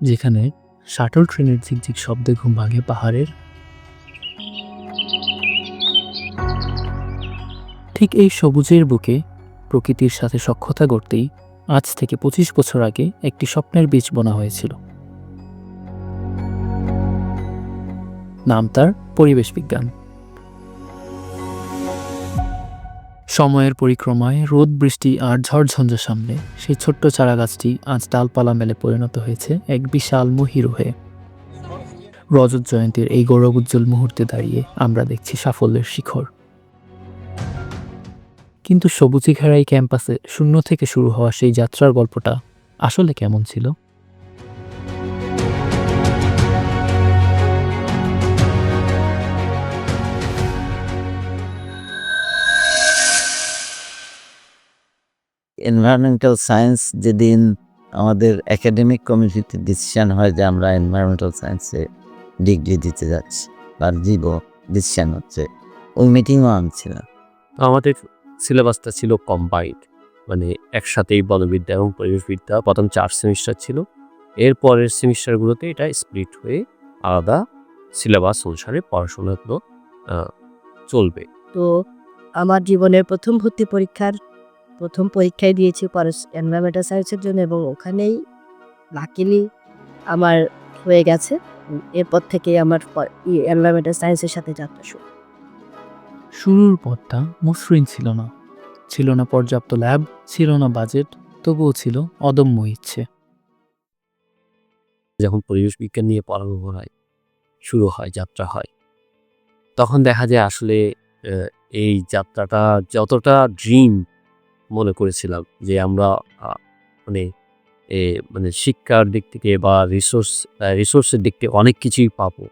যেখানে শাটল ট্রেনের ঝিকঝিক শব্দে ঘুম ভাঙে পাহাড়ের। ঠিক এই সবুজের বুকে প্রকৃতির সাথে সখ্যতা গড়তেই আজ থেকে ২৫ বছর আগে একটি স্বপ্নের বীজ বোনা হয়েছিল। নাম তার পরিবেশ বিজ্ঞান। সময়ের পরিক্রমায় রোদ, বৃষ্টি আর ঝড়ঝঞ্ঝার সামনে সেই ছোট্ট চারাগাছটি আজ ডালপালা মেলে পরিণত হয়েছে এক বিশাল মহীরুহে হয়ে। রজত জয়ন্তীর এই গৌরবোজ্জ্বল মুহূর্তে দাঁড়িয়ে আমরা দেখছি সাফল্যের শিখর। কিন্তু সবুজে ঘেরা এই ক্যাম্পাসে শূন্য থেকে শুরু হওয়া সেই যাত্রার গল্পটা আসলে কেমন ছিল? এনভায়রনমেন্টাল সায়েন্স যেদিন আমাদের একাডেমিক কমিউনিটিতে ডিসিশন হয় যে আমরা এনভায়রনমেন্টাল সায়েন্সে ডিগ্রি দিতে যাচ্ছি বা দিব, ডিসিশন হচ্ছে, ওই মিটিংও আমি ছিলাম। আমাদের সিলেবাসটা ছিল কম্বাইন্ড, মানে একসাথেই বনবিদ্যা এবং পরিবেশবিদ্যা প্রথম 4 সেমিস্টার ছিল। এর পরের সেমিস্টারগুলোতে এটা স্প্লিট হয়ে আলাদা সিলেবাস অনুসারে পড়াশোনাগুলো চলবে। তো আমার জীবনের প্রথম ভর্তি পরীক্ষায় দিয়েছি এনভায়রনমেন্টাল সায়েন্সের জন্য, এবং ওখানেই লাকিলি আমার হয়ে গেছে। এরপর থেকে আমার এনভায়রনমেন্টাল সায়েন্সের সাথে যাত্রা শুরু। শুরুর পথটা মসৃণ ছিল না, ছিল না পর্যাপ্ত ল্যাব, ছিল না বাজেট, তবুও ছিল অদম্য ইচ্ছে। যখন পরিবেশ বিজ্ঞান নিয়ে পড়ানো শুরু হয়, যাত্রা হয়, তখন দেখা যায় আসলে এই যাত্রাটা যতটা ড্রিম মনে করেছিলাম যে আমরা মানে শিক্ষার দিক থেকে বা রিসোর্সের দিক থেকে অনেক কিছুই পাবো,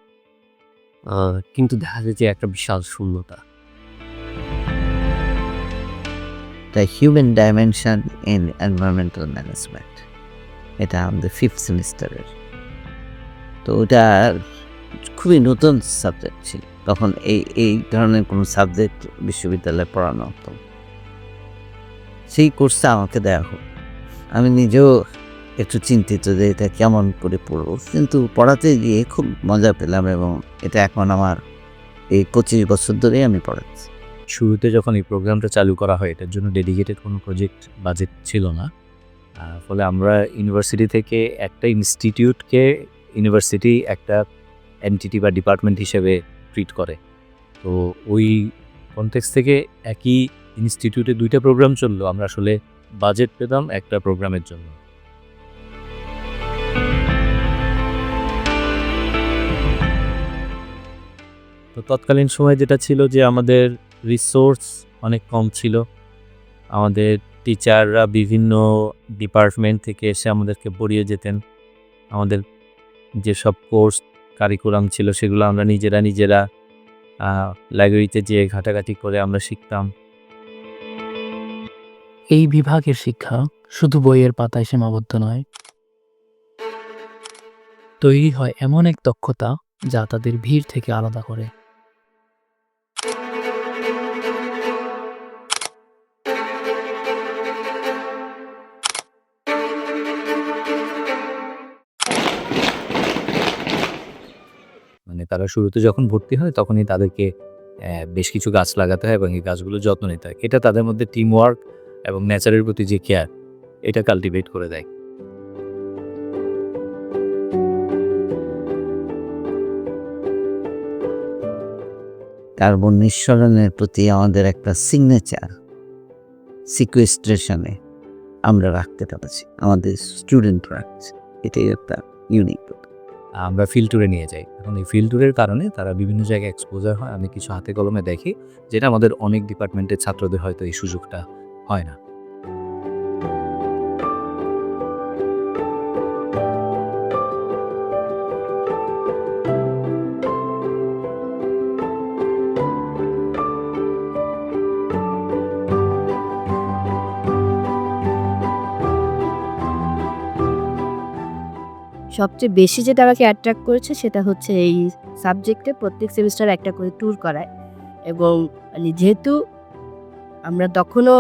কিন্তু দেখা যায় যে একটা বিশাল শূন্যতা। The human dimension in environmental management, এটা আমাদের 5th সেমিস্টারের। তো ওটা খুবই নতুন সাবজেক্ট ছিল তখন। এই ধরনের কোনো সাবজেক্ট বিশ্ববিদ্যালয়ে পড়ানো হতো, সেই কোর্সটা আমাকে দেওয়া হোক। আমি নিজেও একটু চিন্তিত যে এটা কেমন করে পড়বো, কিন্তু পড়াতে গিয়ে খুব মজা পেলাম এবং এটা এখন আমার এই 25 বছর ধরেই আমি পড়াচ্ছি। শুরুতে যখন এই প্রোগ্রামটা চালু করা হয়, এটার জন্য ডেডিকেটেড কোনো প্রজেক্ট বাজেট ছিল না। ফলে আমরা ইউনিভার্সিটি থেকে একটা ইনস্টিটিউটকে ইউনিভার্সিটি একটা এন্টিটি বা ডিপার্টমেন্ট হিসেবে ট্রিট করে। তো ওই কনটেক্সট থেকে একই ইনস্টিটিউটে 2টা প্রোগ্রাম চললো, আমরা আসলে বাজেট পেতাম একটা প্রোগ্রামের জন্য। তো তৎকালীন সময় যেটা ছিল যে আমাদের রিসোর্স অনেক কম ছিল। আমাদের টিচাররা বিভিন্ন ডিপার্টমেন্ট থেকে এসে আমাদেরকে পড়িয়ে যেতেন। আমাদের যেসব কোর্স কারিকুলাম ছিল সেগুলো আমরা নিজেরা লাইব্রেরিতে যেয়ে ঘাটাঘাটি করে আমরা শিখতাম। এই বিভাগের শিক্ষা শুধু বইয়ের পাতায় সীমাবদ্ধ নয়, তৈরি হয় এমন এক দক্ষতা যা তাদের ভিড় থেকে আলাদা করে। মানে তারা শুরুতে যখন ভর্তি হয় তখনই তাদেরকে বেশ কিছু গাছ লাগাতে হয় এবং এই গাছগুলোর যত্ন নিতে হয়। এটা তাদের মধ্যে টিম ওয়ার্ক এবং নেচারের প্রতি যে কেয়ার, এটা কাল্টিভেট করে দেয়। কার্বন নিঃসরণের প্রতি আমাদের একটা সিগনেচার সিকুয়েস্ট্রেশনে আমরা রাখতে পারছি, আমাদের স্টুডেন্ট রাখছে। এটাই একটা ইউনিক। আমরা ফিল্ড ট্যুরে নিয়ে যাই। এখন এই ফিল্ড ট্যুরের কারণে তারা বিভিন্ন জায়গায় এক্সপোজার হয়। আমি কিছু হাতে কলমে দেখি, যেটা আমাদের অনেক ডিপার্টমেন্টের ছাত্রদের হয়তো এই সুযোগটা হয় না। সবচেয়ে বেশি যেটা আমাকে অ্যাট্রাক্ট করেছে সেটা হচ্ছে এই সাবজেক্টে প্রত্যেক সেমিস্টার একটা করে ট্যুর করায়। এবং যেহেতু আমরা তখনও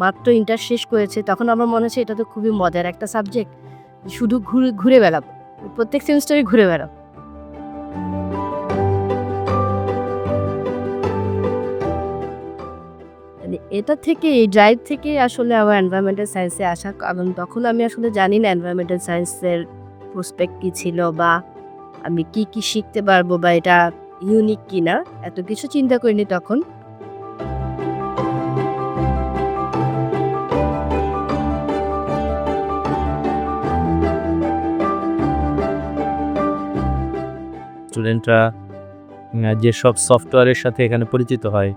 মাত্র ইন্টার শেষ করেছে, তখন আমার মনে হচ্ছে এটা তো খুবই মজার একটা সাবজেক্ট, শুধু ঘুরে বেড়াবো। প্রত্যেক সেমিস্টারে ঘুরে বেড়াও। মানে এটা থেকে, এই ড্রাইভ থেকে আসলে আমার এনভায়রনমেন্টাল সায়েন্সে আসা, কারণ তখন আমি আসলে জানি না এনভায়রনমেন্টাল সায়েন্সের প্রসপেক্ট কী ছিল, বা আমি কি কি শিখতে পারবো, বা এটা ইউনিক কিনা, এত কিছু চিন্তা করিনি তখন। স্টুডেন্টরা যেসব সফটওয়্যারের সাথে এখানে পরিচিত হয়,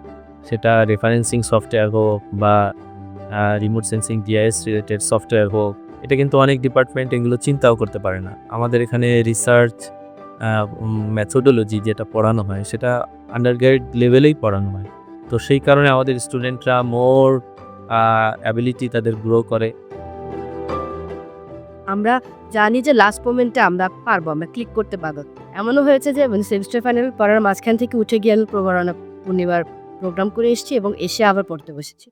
সেটা রেফারেন্সিং সফটওয়্যার হোক বা remote sensing GIS related software হোক, এটা কিন্তু অনেক ডিপার্টমেন্ট এগুলো চিন্তাও করতে পারে না। আমাদের এখানে রিসার্চ মেথোডোলজি যেটা পড়ানো হয় সেটা আন্ডারগ্রেড লেভেলেই পড়ানো হয়। তো সেই কারণে আমাদের স্টুডেন্টরা মোর অ্যাবিলিটি তাদের গ্রো করে। আমরা জানি যে লাস্ট মোমেন্টে আমরা পারবো, আমরা ক্লিক করতে পারবো। এমনও হয়েছে যে মানে সেমিস্টার ফাইনাল পড়ার মাঝখান থেকে উঠে গিয়ে আমি প্রবরণা পূর্ণিমার প্রোগ্রাম করে এসেছি এবং এসে আবার পড়তে বসেছি।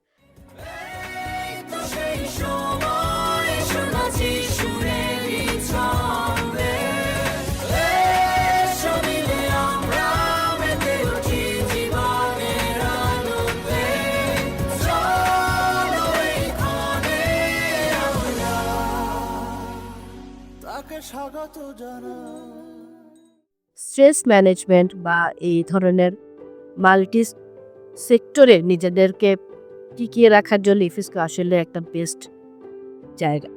স্ট্রেস ম্যানেজমেন্ট বা এই ধরনের মাল্টি সেক্টরে নিজেদেরকে টিকিয়ে রাখার জন্য ইফিসকো আসলে একটা বেস্ট জায়গা।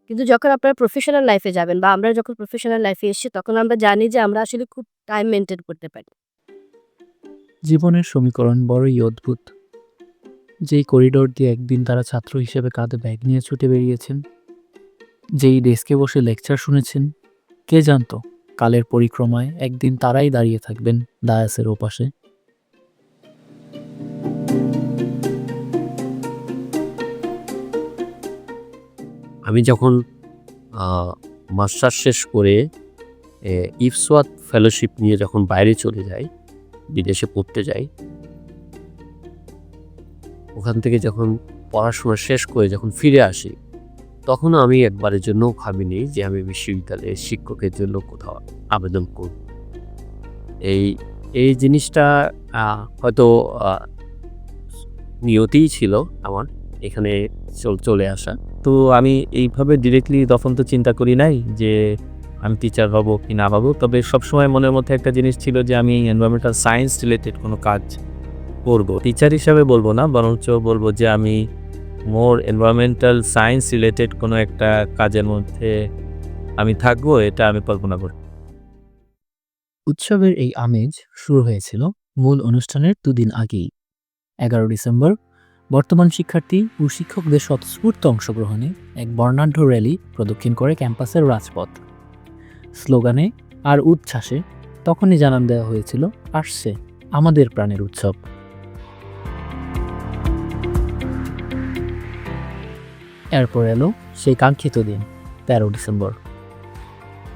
কিন্তু যখন আপনারা প্রফেশনাল লাইফে যাবেন, বা আমরা যখন প্রফেশনাল লাইফে এসেছি, তখন আমরা জানি যে আমরা আসলে খুব টাইম মেনটেন করতে পারি। জীবনের সমীকরণ বড়ই অদ্ভুত। যেই করিডোর দিয়ে একদিন তারা ছাত্র হিসেবে কাঁধে ব্যাগ নিয়ে ছুটে বেরিয়েছেন, যেই ডেস্কে বসে লেকচার শুনেছেন, কে জানতো কালের পরিক্রমায় একদিন তারাই দাঁড়িয়ে থাকবেন ডায়াসের ওপাশে। আমি যখন মাস্টার্স শেষ করে ইফসওয়াত ফেলোশিপ নিয়ে যখন বাইরে চলে যাই, বিদেশে পড়তে যাই, ওখান থেকে যখন পড়াশোনা শেষ করে যখন ফিরে আসি, তখন আমি একবারের জন্যও ভাবিনি যে আমি বিশ্ববিদ্যালয়ের শিক্ষকের জন্য কোথাও আবেদন করব। এই জিনিসটা হয়তো নিয়তিই ছিল আমার এখানে চলে আসা। তো আমি এইভাবে ডিরেক্টলি তখন তো চিন্তা করি নাই যে আমি টিচার হব কি না হব। তবে সবসময় মনের মধ্যে একটা জিনিস ছিল যে আমি এনভায়রনমেন্টাল সায়েন্স রিলেটেড কোনো কাজ করব। টিচার হিসাবে বলবো না, বরঞ্চ বলবো যে আমি মোর এনভায়রনমেন্টাল সায়েন্স রিলেটেড কোনো একটা কাজের মধ্যে আমি থাকবো, এটা আমি কল্পনা করি। উৎসবের এই আমেজ শুরু হয়েছিল মূল অনুষ্ঠানের দুদিন আগেই। 11 ডিসেম্বর বর্তমান শিক্ষার্থী ও শিক্ষকদের স্বতঃস্ফূর্ত অংশগ্রহণে এক বর্ণাঢ্য র্যালি প্রদক্ষিণ করে ক্যাম্পাসের রাজপথ। স্লোগানে আর উচ্ছ্বাসে তখনই জানান দেওয়া হয়েছিল, আসছে আমাদের প্রাণের উৎসব। এরপর এলো সেই কাঙ্ক্ষিত দিন, 13 ডিসেম্বর।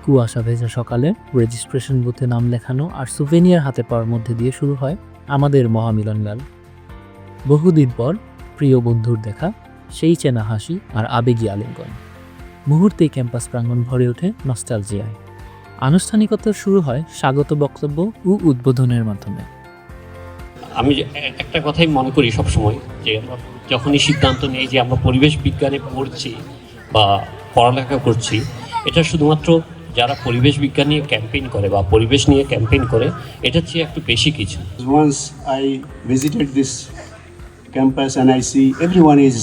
কুয়াশা ভেজা সকালে রেজিস্ট্রেশন বুথে নাম লেখানো আর সুভেনিয়ার হাতে পাওয়ার মধ্যে দিয়ে শুরু হয় আমাদের মহামিলনগাল। বহুদিন পর প্রিয় বন্ধুর দেখা, সেই চেনা হাসি আর আবেগী আলিঙ্গন। মুহূর্তেই ক্যাম্পাস প্রাঙ্গণ ভরে ওঠে নস্টালজিয়ায়। আনুষ্ঠানিকতা শুরু হয় স্বাগত বক্তব্য ও উদ্বোধনের মাধ্যমে। আমি একটা কথাই মনে করি সবসময়, যে যখনই সিদ্ধান্ত নেই যে আমরা পরিবেশ বিজ্ঞানে পড়ছি বা পড়ালেখা করছি, এটা শুধুমাত্র যারা পরিবেশ বিজ্ঞান নিয়ে ক্যাম্পেইন করে বা পরিবেশ নিয়ে ক্যাম্পেইন করে, এটার চেয়ে একটু বেশি কিছু। Once I visited this campus and I see everyone is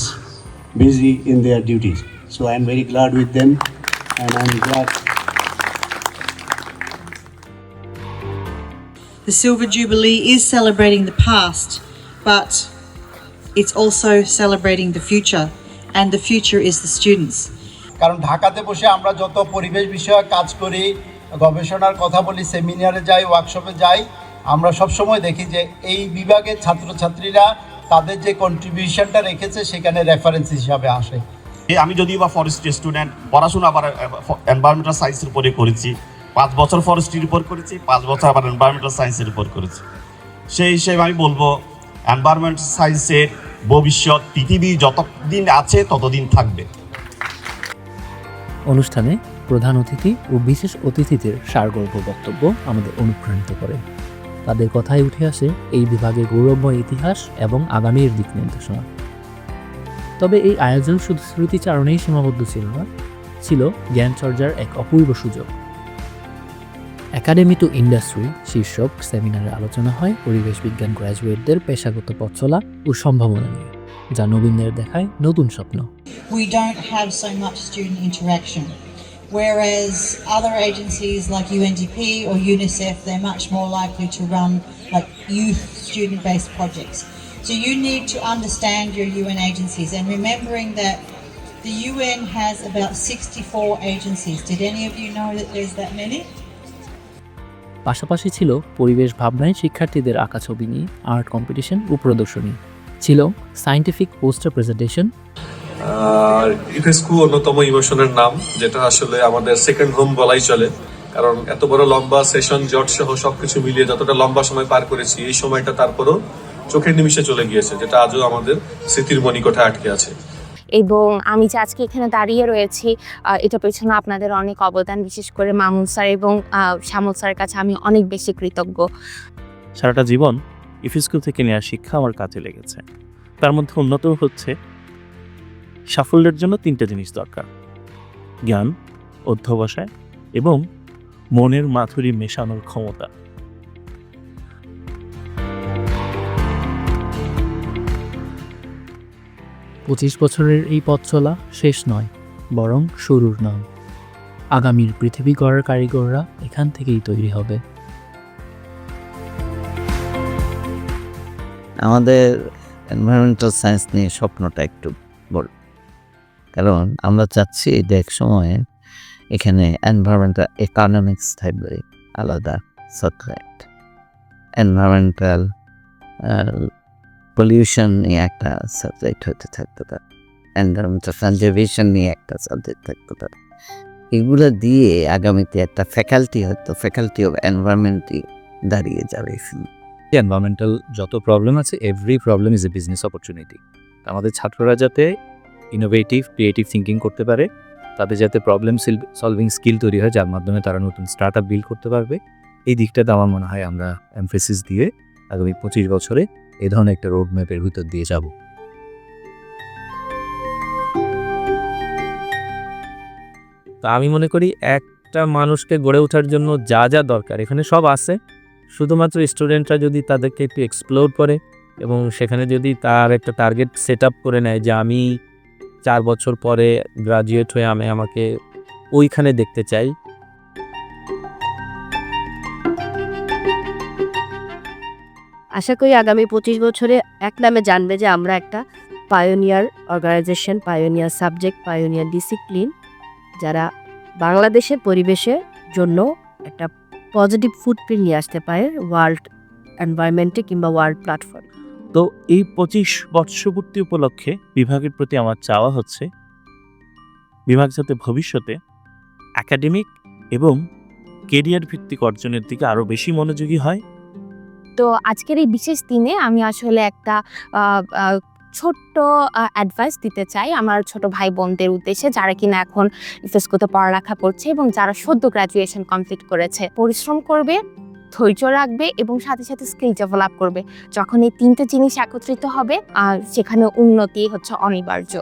busy in their duties. So I am very glad with them and I am glad. The Silver Jubilee is celebrating the past, but it's also celebrating the future, and the future is the students. কারণ ঢাকাতে বসে আমরা যত পরিবেশ বিষয়ক কাজ করি, গবেষণার কথা বলি, সেমিনারে যাই, ওয়ার্কশপে যাই, আমরা সবসময় দেখি যে এই বিভাগের ছাত্রছাত্রীরা তাদের যে কন্ট্রিবিউশনটা রেখেছে সেখানে রেফারেন্স হিসাবে আসে। আমি যদিও বা ফরেস্ট্রি স্টুডেন্ট, পড়াশোনা আবার এনভায়রনমেন্টাল সায়েন্সের উপরে করেছি, 5 বছর ফরেস্ট্রির উপর করেছি, 5 বছর আবার এনভায়রনমেন্টাল সায়েন্সের উপর করেছি। সেই হিসেবে আমি বলবো এনভায়রনমেন্টাল সায়েন্সের ভবিষ্যৎ পৃথিবী যতদিন আছে ততদিন থাকবে। অনুষ্ঠানে প্রধান অতিথি ও বিশেষ অতিথিদের সারগর্ভ বক্তব্য আমাদের অনুপ্রাণিত করে। তাদের কথায় উঠে আসে এই বিভাগের গৌরবময় ইতিহাস এবং আগামীর দিক নির্দেশনা। তবে এই আয়োজন শুধু স্মৃতিচারণেই সীমাবদ্ধ ছিল না, ছিল জ্ঞানচর্চার এক অপূর্ব সুযোগ। একাডেমি টু ইন্ডাস্ট্রি শীর্ষক সেমিনারে আলোচনা হয় পরিবেশ বিজ্ঞান গ্র্যাজুয়েটদের পেশাগত পথ চলা ও সম্ভাবনা নিয়ে, যা নবীনদের দেখায় নতুন স্বপ্ন। We don't have so much student interaction, whereas other agencies like UNDP or UNICEF, they're much more likely to run like youth student-based projects. So you need to understand your UN agencies, and remembering that the UN has about 64 agencies. Did any of you know that there's that many? পাশাপাশি ছিল পরিবেশ ভাবনায় শিক্ষার্থীদের আঁকা ছবি নিয়ে art competition ও প্রদর্শনী, ছিল সায়েন্টিফিক পোস্টার প্রেজেন্টেশন। ইউনেস্কো অন্যতম ইমোশনের নাম, যেটা আসলে আমাদের সেকেন্ড হোম বলাই চলে, কারণ এত বড় লম্বা সেশন জট সহ সবকিছু মিলিয়ে যতটা লম্বা সময় পার করেছি, এই সময়টা তারপরও চোখের নিমিষে চলে গিয়েছে, যেটা আজও আমাদের স্মৃতির মণিকোঠায় আটকে আছে। এবং আমি যে আজকে এখানে দাঁড়িয়ে রয়েছি, এটা পেছনে আপনাদের অনেক অবদান, বিশেষ করে মামুন স্যার এবং শ্যামল স্যারের কাছে আমি অনেক বেশি কৃতজ্ঞ। সারাটা জীবন ইফি স্কুল থেকে নেওয়া শিক্ষা আমার কাজে লেগেছে। তার মধ্যে অন্যতম হচ্ছে সাফল্যের জন্য 3টে জিনিস দরকার: জ্ঞান, অধ্যবসায় এবং মনের মাধুরী মেশানোর ক্ষমতা। 25 বছরের এই পথ চলা শেষ নয়, বরং শুরুর নাম। আগামীর পৃথিবী গড়ার কারিগররা এখান থেকেই তৈরি হবে। আমাদের এনভায়রনমেন্টাল সায়েন্স নিয়ে স্বপ্নটা একটু বড়, কারণ আমরা চাচ্ছি যে এক সময়ে এখানে এনভায়রনমেন্টাল ইকোনমিক্স থাকবে, আলাদা সাবজেক্ট। এনভায়রনমেন্টাল পলিউশন নিয়ে একটা সাবজেক্ট হতে থাকতে পারে, এনভায়রনমেন্টাল কনজারভেশন নিয়ে একটা সাবজেক্ট থাকতে পারে। এগুলো দিয়ে আগামীতে একটা ফ্যাকাল্টি, হয়তো ফ্যাকাল্টি অফ এনভায়রনমেন্টই দাঁড়িয়ে যাবে। এনভায়রনমেন্টাল যত প্রবলেম আছে, every problem is a business opportunity. আমাদের ছাত্ররা যাতে ইনোভেটিভ ক্রিয়েটিভ থিঙ্কিং করতে পারে, তাদের যাতে প্রবলেম সলভিং স্কিল তৈরি হয়, যার মাধ্যমে তারা নতুন স্টার্ট আপ বিল্ড করতে পারবে, এই দিকটাতে আমার মনে হয় আমরা এমফেসিস দিয়ে আগামী 25 বছরে এই ধরনের একটা রোড ম্যাপের ভিতর দিয়ে যাব। তা আমি মনে করি একটা মানুষকে গড়ে ওঠার জন্য যা যা দরকার এখানে সব আছে, শুধুমাত্র স্টুডেন্টরা যদি তাদেরকে একটু এক্সপ্লোর করে এবং সেখানে যদি তার একটা টার্গেট সেট আপ করে নেয় যে আমি 4 বছর পরে গ্রাজুয়েট হয়ে আমাকে ওইখানে দেখতে চাই। আশা করি আগামী 25 বছরে এক নামে জানবে যে আমরা একটা pioneer organization, pioneer subject, pioneer discipline, যারা বাংলাদেশের পরিবেশের জন্য একটা পজিটিভ ফুটপ্রিন্ট নিয়ে আসতে পারে ওয়ার্ল্ড এনভায়রনমেন্টে কিংবা ওয়ার্ল্ড প্ল্যাটফর্ম। তো এই 25 বর্ষপূর্তি উপলক্ষে বিভাগের প্রতি আমার চাওয়া হচ্ছে বিভাগ যাতে ভবিষ্যতে একাডেমিক এবং কেরিয়ার ভিত্তিক অর্জনের দিকে আরও বেশি মনোযোগী হয়। তো আজকের এই বিশেষ দিনে আমি আসলে একটা ছোট্ট অ্যাডভাইস দিতে চাই আমার ছোট ভাই বোনদের উদ্দেশ্যে, যারা কিনা এখন ইফেস্কোতে পড়ালেখা করছে এবং যারা সদ্য গ্র্যাজুয়েশন কমপ্লিট করেছে। পরিশ্রম করবে, ধৈর্য রাখবে এবং সাথে সাথে স্কিল ডেভেলপ করবে। যখন এই 3টে জিনিস একত্রিত হবে, সেখানে উন্নতি হচ্ছে অনিবার্য।